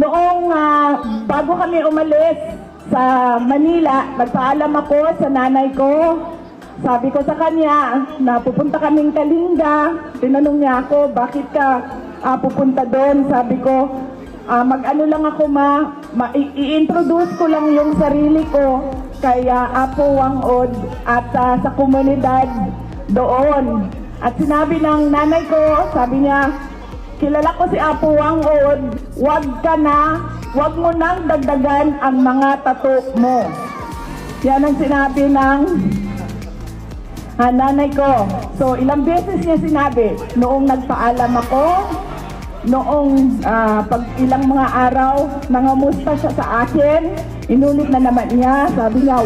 Noong bago kami umalis sa Manila, nagpaalam ako sa nanay ko. Sabi ko sa kanya na pupunta kaming Kalinga. Tinanong niya ako, bakit ka pupunta doon? Sabi ko, mag-ano lang ako i-introduce ko lang yung sarili ko kay Apo Wangod at sa komunidad doon. At sinabi ng nanay ko, sabi niya, kilala ko si Apo Wangod, wag mo nang dagdagan ang mga tato mo. Yan ang sinabi ng nanay ko. So ilang beses niya sinabi, noong nagpaalam ako, noong pag ilang mga araw, nangamusta siya sa akin, inulit na naman niya, sabi niya,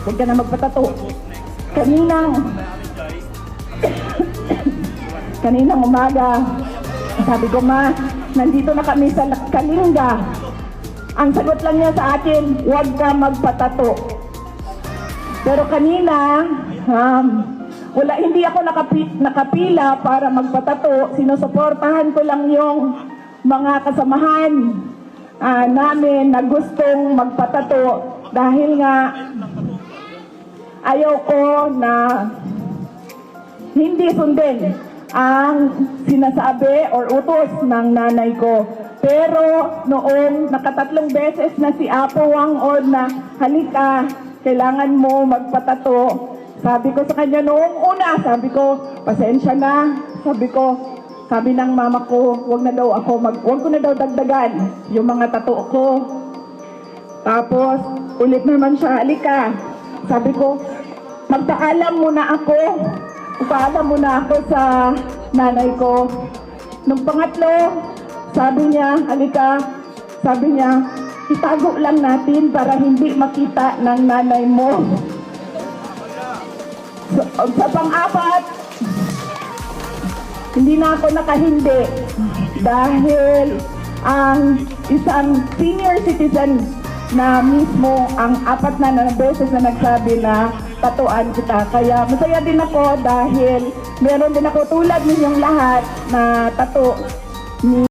huwag ka na magpatato. Kaninang umaga, sabi ko, ma, nandito na kami sa Kalinga. Ang sagot lang niya sa akin, huwag ka magpatato. Pero kanina, hindi ako nakapila para magpatato. Sinusuportahan ko lang yung mga kasamahan namin na gustong magpatato dahil nga ayaw ko na hindi sundin ang sinasabi or utos ng nanay ko. Pero noong nakatatlong beses na si Apo Wangod na halika, kailangan mo magpatato. Sabi ko sa kanya noong una, sabi ko, pasensya na. Sabi ng mama ko, wag ko na daw dagdagan yung mga tato ko. Tapos, ulit naman siya, halika. Sabi ko, magpaalam muna ako sa nanay ko. Nung pangatlo, sabi niya, halika, sabi niya, itago lang natin para hindi makita ng nanay mo. So, sa pang-apat, hindi na ako nakahindi dahil ang isang senior citizen na mismo ang apat na beses na nagsabi na tatuan kita. Kaya masaya din ako dahil meron din ako tulad ninyong lahat na tato ni